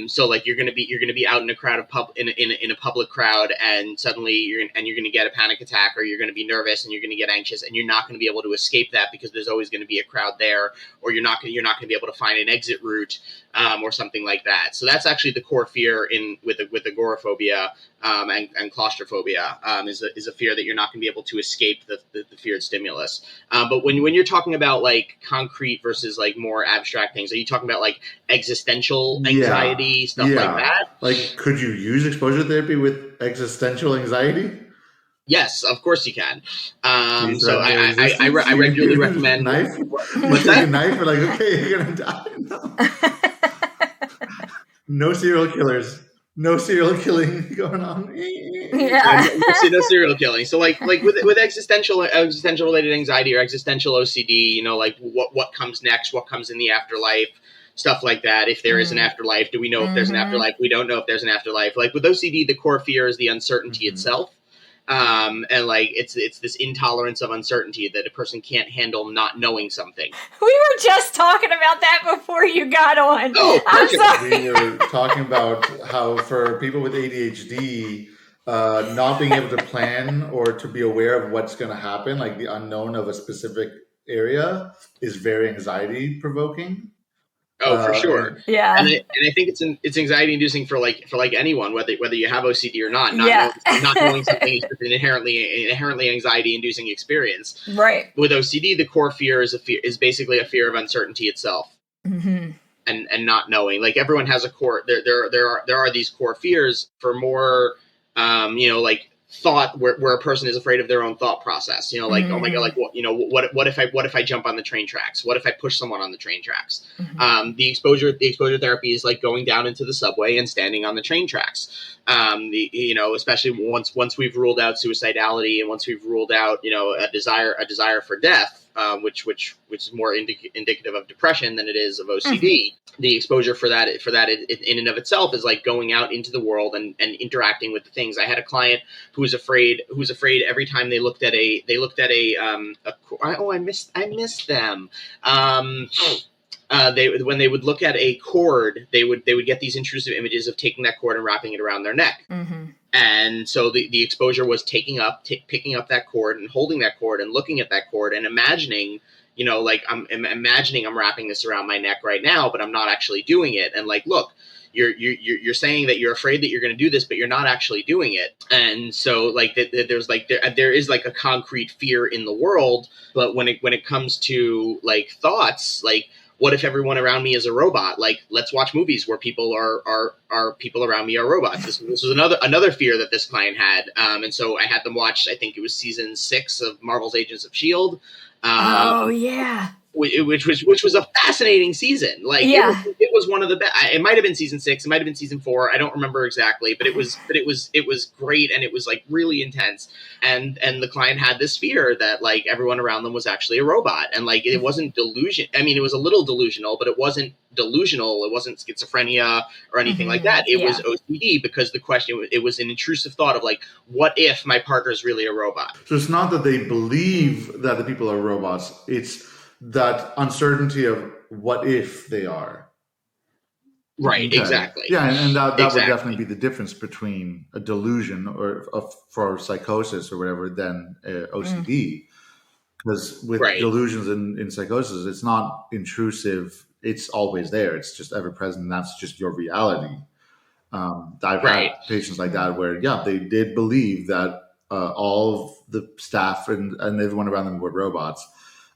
So like you're gonna be out in a crowd in a public crowd, and suddenly you're gonna get a panic attack, or you're gonna be nervous and you're gonna get anxious, and you're not gonna be able to escape that because there's always gonna be a crowd there, or you're not gonna be able to find an exit route, or something like that. So that's actually the core fear with agoraphobia and claustrophobia, is a fear that you're not gonna be able to escape the feared stimulus. But when you're talking about like concrete versus like more abstract things, are you talking about like existential anxiety, stuff like that? Like, could you use exposure therapy with existential anxiety? Yes, of course you can. So I regularly recommend knife. What's that? A knife? We're like, okay, you're gonna die. No serial killers. No serial killing going on. Yeah. No serial killing. So like with existential related anxiety or existential OCD, you know, like what comes next, what comes in the afterlife, stuff like that. If there is an afterlife, do we know if there's an afterlife? We don't know if there's an afterlife. Like with OCD, the core fear is the uncertainty itself. And like it's this intolerance of uncertainty that a person can't handle not knowing something. We were just talking about that before you got on. Oh, I'm sorry. We were talking about how for people with ADHD, not being able to plan or to be aware of what's going to happen, like the unknown of a specific area, is very anxiety provoking. Oh, for sure. Yeah. And I think it's anxiety inducing for anyone, whether you have OCD or not. Not knowing something is an inherently anxiety inducing experience. Right. With OCD, the core fear is basically a fear of uncertainty itself. And not knowing. Like everyone has a core. There are these core fears for more, you know, like thought where a person is afraid of their own thought process, you know, like, oh my God, like what if I jump on the train tracks? What if I push someone on the train tracks? The exposure therapy is like going down into the subway and standing on the train tracks. You know, especially once we've ruled out suicidality and once we've ruled out, you know, a desire for death, which is more indicative of depression than it is of OCD. The exposure for that in and of itself is like going out into the world and interacting with the things. I had a client who was afraid every time they looked at a I missed them. When they would look at a cord, they would get these intrusive images of taking that cord and wrapping it around their neck. And so the exposure was picking up that cord and holding that cord and looking at that cord and imagining, like I'm imagining I'm wrapping this around my neck right now, but I'm not actually doing it. And like, look, you're saying that you're afraid that you're going to do this, but you're not actually doing it. And so like there is like a concrete fear in the world, but when it comes to like thoughts, like, what if everyone around me is a robot? Like, let's watch movies where people are people around me are robots. This was another fear that this client had. And so I had them watch, I think it was season 6 of Marvel's Agents of S.H.I.E.L.D. Oh yeah. Which was a fascinating season. Like, it was one of the best. It might have been season 6. It might have been season 4. I don't remember exactly, but it was great. And it was like really intense. And the client had this fear that like everyone around them was actually a robot. And like, it wasn't delusion. I mean, it was a little delusional, but it wasn't delusional. It wasn't schizophrenia or anything like that. It was OCD, because the question, it was an intrusive thought of like, what if my partner is really a robot? So it's not that they believe that the people are robots. It's that uncertainty of what if they are. Right, okay. Exactly. Yeah, and that would definitely be the difference between a delusion or for psychosis or whatever than OCD. Because with delusions in psychosis, it's not intrusive. It's always there. It's just ever present. And that's just your reality. I've had patients like that where, they did believe that all of the staff and everyone around them were robots.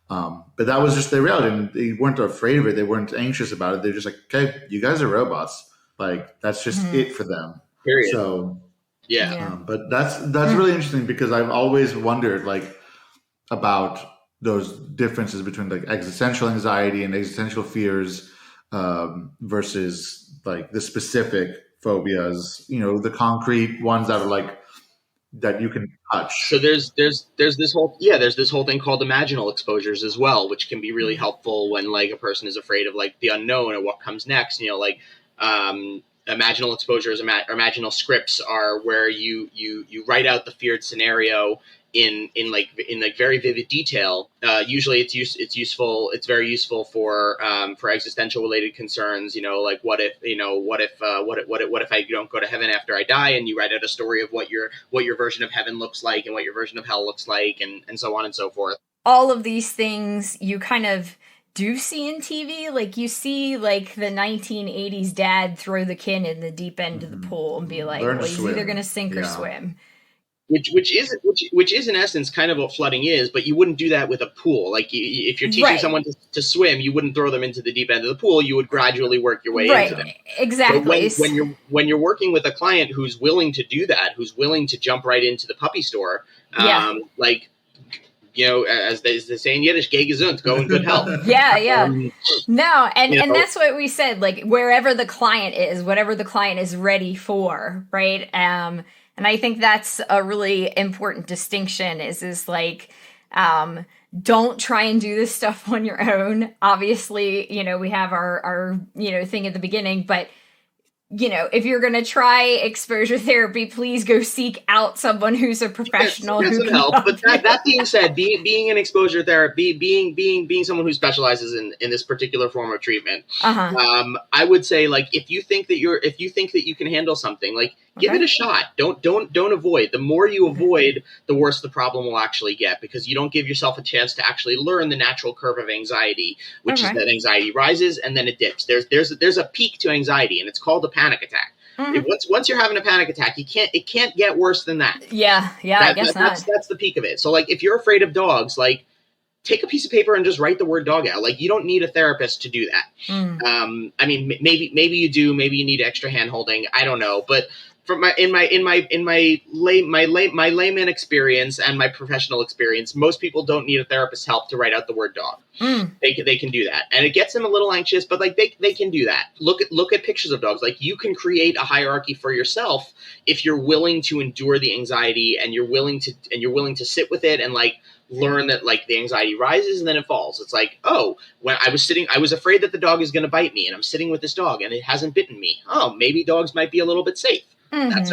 But that was just their reality, and they weren't afraid of it. They weren't anxious about it. They're just like, okay, you guys are robots. Like, that's just it for them. Period. So, but that's really interesting, because I've always wondered like about those differences between like existential anxiety and existential fears versus like the specific phobias, the concrete ones that are like, that you can touch. So there's this whole thing called imaginal exposures as well, which can be really helpful when like a person is afraid of like the unknown or what comes next. Imaginal exposures, imaginal scripts are where you write out the feared scenario in very vivid detail. Usually it's very useful for existential related concerns. Like what if I don't go to heaven after I die, and you write out a story of what your version of heaven looks like and what your version of hell looks like, and so on and so forth. All of these things you kind of do see in TV. Like you see like the 1980s dad throw the kid in the deep end of the pool and be like, well, he's either going to sink or swim. Which is in essence kind of what flooding is, but you wouldn't do that with a pool. Like if you're teaching someone to swim, you wouldn't throw them into the deep end of the pool. You would gradually work your way into them. Exactly. But when you're working with a client who's willing to do that, who's willing to jump right into the puppy store, as they say in Yiddish, geh gesund, go in good health. And that's what we said. Like wherever the client is, whatever the client is ready for, right? And I think that's a really important distinction is like, don't try and do this stuff on your own. Obviously, we have our thing at the beginning, but if you're going to try exposure therapy, please go seek out someone who's a professional who can help. But that being said, being an exposure therapy, being someone who specializes in this particular form of treatment, I would say like if you think that you can handle something, like give it a shot. Don't avoid. The more you avoid, the worse the problem will actually get, because you don't give yourself a chance to actually learn the natural curve of anxiety, which is that anxiety rises and then it dips. There's a peak to anxiety, and it's called a panic attack. Once you're having a panic attack, it can't get worse than that. I guess not. That's the peak of it. So like if you're afraid of dogs, like take a piece of paper and just write the word dog out. Like you don't need a therapist to do that. I mean, maybe you do. Maybe you need extra hand holding. I don't know, but from my layman experience and my professional experience, most people don't need a therapist's help to write out the word dog. They can do that, and it gets them a little anxious, but like they can do that. Look at pictures of dogs. Like you can create a hierarchy for yourself if you're willing to endure the anxiety and you're willing to sit with it and like learn that like the anxiety rises and then it falls. It's like, oh, when I was afraid that the dog is going to bite me, and I'm sitting with this dog and it hasn't bitten me. Oh, maybe dogs might be a little bit safe. That's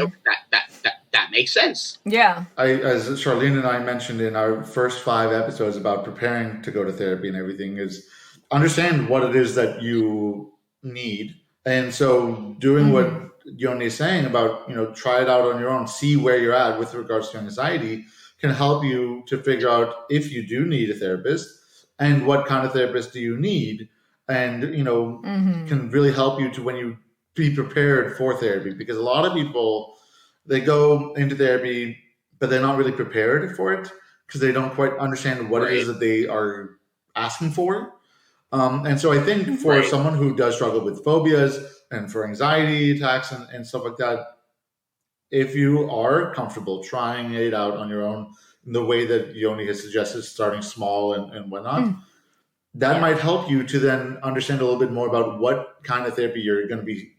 that makes sense. Yeah. As Charlene and I mentioned in our first 5 episodes about preparing to go to therapy and everything, is understand what it is that you need. And so doing what Yoni is saying about, try it out on your own, see where you're at with regards to anxiety, can help you to figure out if you do need a therapist and what kind of therapist do you need. And, can really help you to when you be prepared for therapy, because a lot of people, they go into therapy, but they're not really prepared for it because they don't quite understand what it is that they are asking for. And so I think for someone who does struggle with phobias and for anxiety attacks and stuff like that, if you are comfortable trying it out on your own, in the way that Yoni has suggested, starting small and whatnot, that might help you to then understand a little bit more about what kind of therapy you're going to be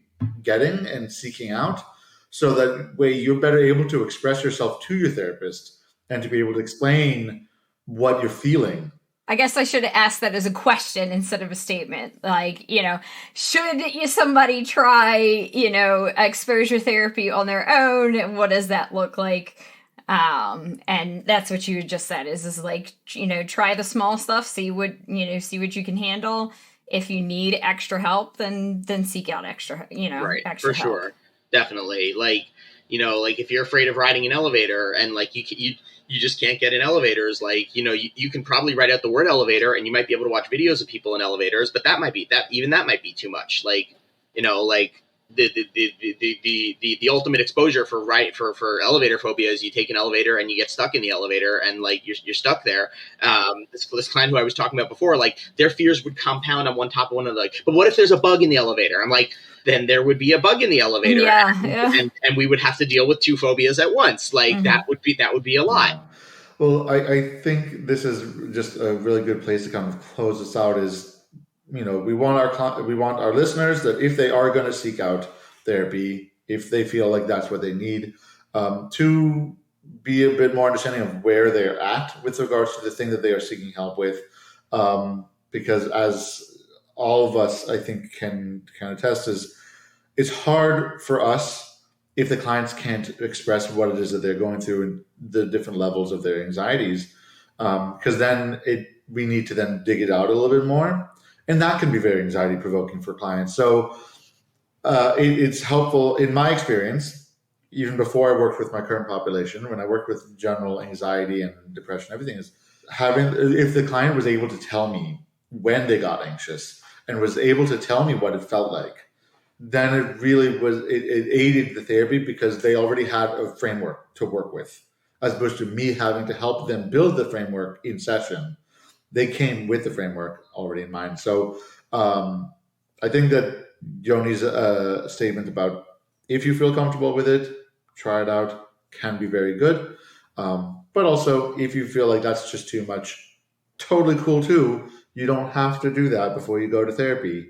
getting and seeking out, so that way you're better able to express yourself to your therapist and to be able to explain what you're feeling. I guess I should have asked that as a question instead of a statement. Like, should somebody try, exposure therapy on their own? And what does that look like? And that's what you just said is like, try the small stuff, see what you can handle. If you need extra help, then seek out extra, extra for help. Sure. Definitely. Like, like if you're afraid of riding an elevator and like you just can't get in elevators, like, you can probably write out the word elevator and you might be able to watch videos of people in elevators, but that might be too much. Like, like the ultimate exposure for elevator phobia is you take an elevator and you get stuck in the elevator and like you're stuck there. This client who I was talking about before, like their fears would compound on one top of one another. Like, but what if there's a bug in the elevator? I'm like, then there would be a bug in the elevator, and we would have to deal with 2 phobias at once. Like that would be a lot. Yeah. Well, I think this is just a really good place to kind of close this out. Is we want our listeners that if they are going to seek out therapy, if they feel like that's what they need, to be a bit more understanding of where they're at with regards to the thing that they are seeking help with, because as all of us, I think, can attest, is it's hard for us if the clients can't express what it is that they're going through and the different levels of their anxieties, because then we need to then dig it out a little bit more, and that can be very anxiety provoking for clients. So it's helpful in my experience, even before I worked with my current population, when I worked with general anxiety and depression, everything is if the client was able to tell me when they got anxious and was able to tell me what it felt like, then it really was, it aided the therapy because they already had a framework to work with, as opposed to me having to help them build the framework in session. They came with the framework already in mind. So I think that Yoni's statement about if you feel comfortable with it, try it out, can be very good. But also, if you feel like that's just too much, totally cool too. You don't have to do that before you go to therapy.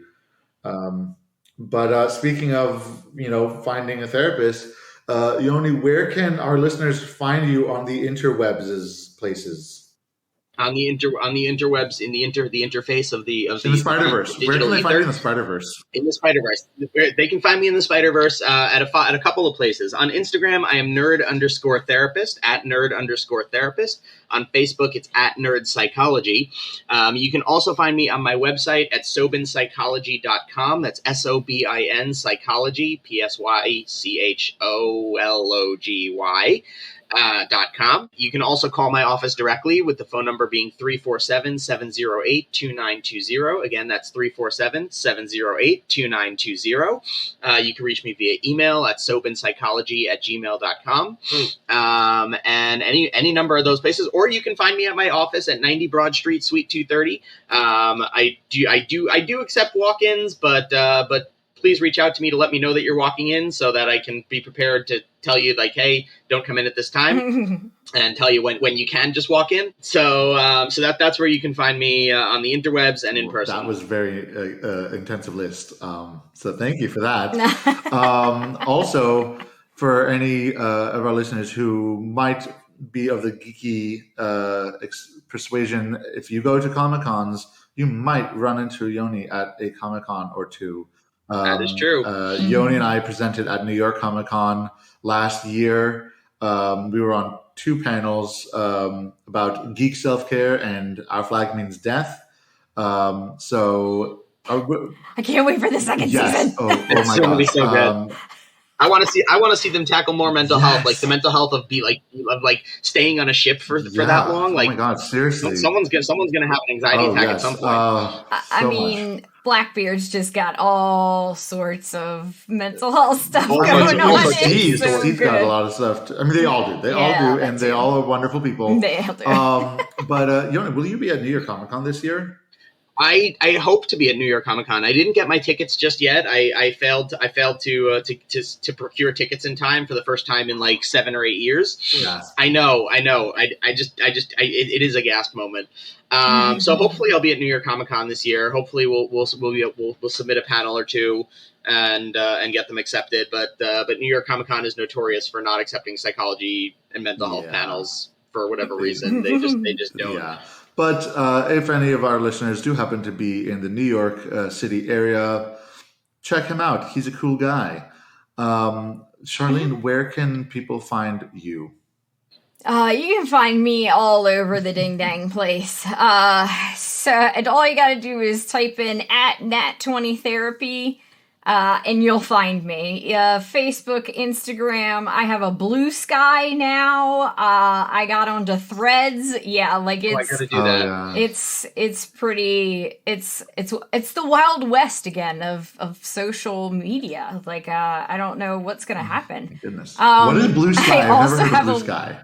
But speaking of, finding a therapist, Yoni, where can our listeners find you on the interwebs places? On the interwebs, in the interface of the Spider-Verse. Where can they find you in the Spider-Verse? In the Spider-Verse, they can find me in the Spider-Verse at a couple of places. On Instagram, I am nerd_therapist at nerd_therapist. On Facebook, it's at nerd psychology. You can also find me on my website at sobinpsychology.com. That's SOBIN psychology, PSYCHOLOGY. .com. You can also call my office directly with the phone number being 347-708-2920. Again, that's 347-708-2920. You can reach me via email at sobinpsychology@gmail.com. And any number of those places, or you can find me at my office at 90 Broad Street, Suite 230. I do accept walk-ins, but please reach out to me to let me know that you're walking in so that I can be prepared to tell you, like, hey, don't come in at this time, and tell you when you can just walk in. So that's where you can find me on the interwebs and in person. That was very intensive list. So thank you for that. Also, for any of our listeners who might be of the geeky persuasion. If you go to Comic-Cons, you might run into Yoni at a Comic-Con or two. That is true. Yoni and I presented at New York Comic-Con last year. We were on 2 panels about geek self-care and Our Flag Means Death. So I can't wait for the second season. Oh my god! So good. I want to see them tackle more mental health, like the mental health of staying on a ship for that long. Like, oh my god, seriously, someone's gonna have an anxiety attack at some point. I mean, Blackbeard's just got all sorts of mental health stuff going on. Steve's got a lot of stuff. I mean, they all do. They all do, and they all are wonderful people. They all do. But Yoni, will you be at New York Comic Con this year? I hope to be at New York Comic Con. I didn't get my tickets just yet. I failed to procure tickets in time for the first time in like 7 or 8 years. Yes. I know. It is a gasp moment. So hopefully I'll be at New York Comic Con this year. Hopefully we'll submit a panel or two and get them accepted. But New York Comic Con is notorious for not accepting psychology and mental health panels for whatever reason. They just don't. Yeah. But if any of our listeners do happen to be in the New York City area, check him out. He's a cool guy. Charlene, where can people find you? You can find me all over the ding dang place. And all you gotta do is type in @Nat20Therapy, and you'll find me. Facebook, Instagram. I have a Blue Sky now. I got onto Threads. Yeah, like it's. I gotta do that. Yeah. It's pretty. It's the Wild West again of social media. Like I don't know what's gonna happen. Goodness. What is Blue Sky? I've never heard of Blue Sky.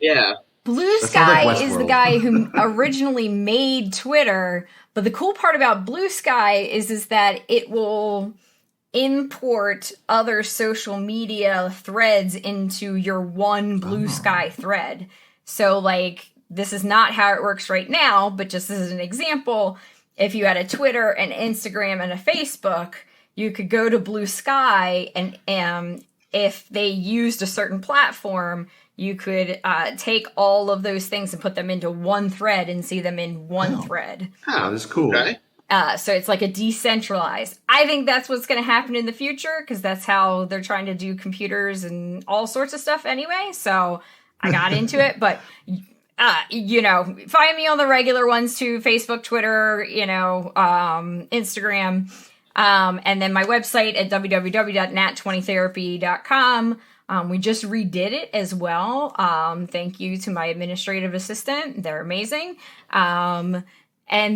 Yeah. Blue Sky is the guy who originally made Twitter, but the cool part about Blue Sky is that it will import other social media threads into your one Blue Sky thread. So like, this is not how it works right now, but just as an example, if you had a Twitter, an Instagram, and a Facebook, you could go to Blue Sky and if they used a certain platform, you could take all of those things and put them into one thread and see them in one thread. That is cool. Okay. So it's like a decentralized. I think that's what's going to happen in the future because that's how they're trying to do computers and all sorts of stuff anyway. So I got into it. But, find me on the regular ones too. Facebook, Twitter, Instagram. And then my website at www.nat20therapy.com. We just redid it as well. Thank you to my administrative assistant. They're amazing. And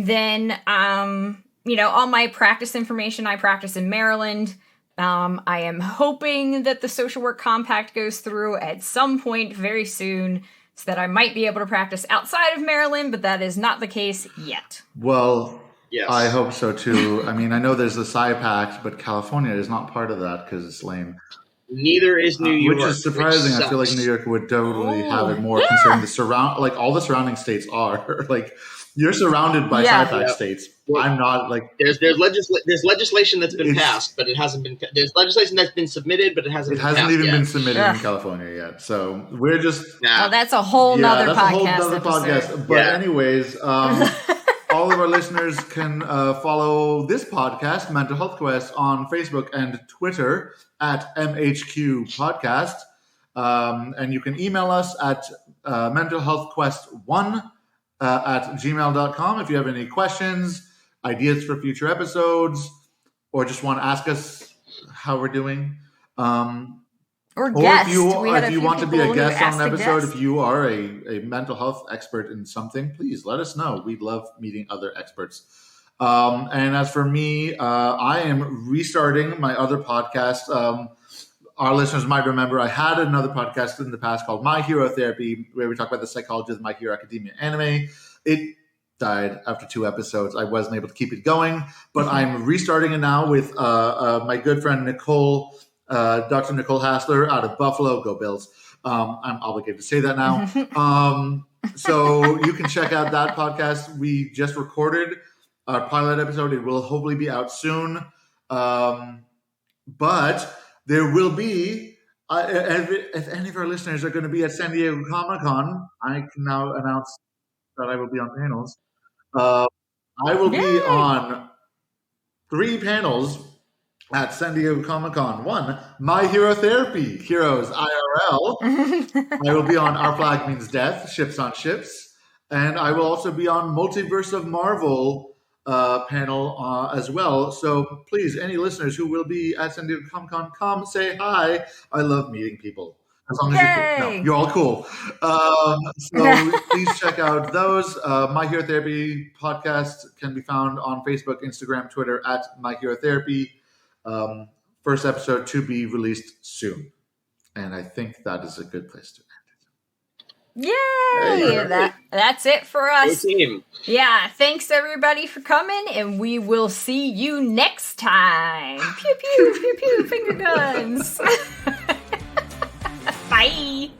then, all my practice information, I practice in Maryland. I am hoping that the social work compact goes through at some point very soon so that I might be able to practice outside of Maryland, but that is not the case yet. Well, yes. I hope so too. I mean, I know there's the Psi Pact, but California is not part of that because it's lame. Neither is New York, which is surprising. I feel like New York would totally have it more concerning. All the surrounding states are like you're surrounded by Psi Pact states. Well, I'm not like there's legislation that's been passed, but it hasn't been. There's legislation that's been submitted, but it hasn't even been submitted in California yet. So we're just that's a whole nother podcast. But anyways. All of our listeners can follow this podcast, Mental Health Quest, on Facebook and Twitter at MHQ Podcast. And you can email us at mentalhealthquest1 at gmail.com if you have any questions, ideas for future episodes, or just want to ask us how we're doing. Or guest. If you want to be a guest on an episode, if you are a mental health expert in something, please let us know. We love meeting other experts. And as for me, I am restarting my other podcast. Our listeners might remember I had another podcast in the past called My Hero Therapy, where we talk about the psychology of My Hero Academia anime. It died after 2 episodes. I wasn't able to keep it going, but I'm restarting it now with my good friend Nicole. Dr. Nicole Hassler out of Buffalo. Go Bills. I'm obligated to say that now. So you can check out that podcast. We just recorded our pilot episode. It will hopefully be out soon. But there will be if any of our listeners are going to be at San Diego Comic-Con, I can now announce that I will be on panels. I will be on 3 panels at San Diego Comic-Con. 1, My Hero Therapy, Heroes IRL. I will be on Our Flag Means Death, Ships on Ships. And I will also be on Multiverse of Marvel panel as well. So please, any listeners who will be at San Diego Comic-Con, come say hi. I love meeting people. As long as you're all cool. So please check out those. My Hero Therapy podcast can be found on Facebook, Instagram, Twitter at My Hero Therapy. First episode to be released soon. And I think that is a good place to end it. Yay! That's it for us. Good team. Yeah, thanks everybody for coming, and we will see you next time. Pew, pew, pew, pew, finger guns. Bye.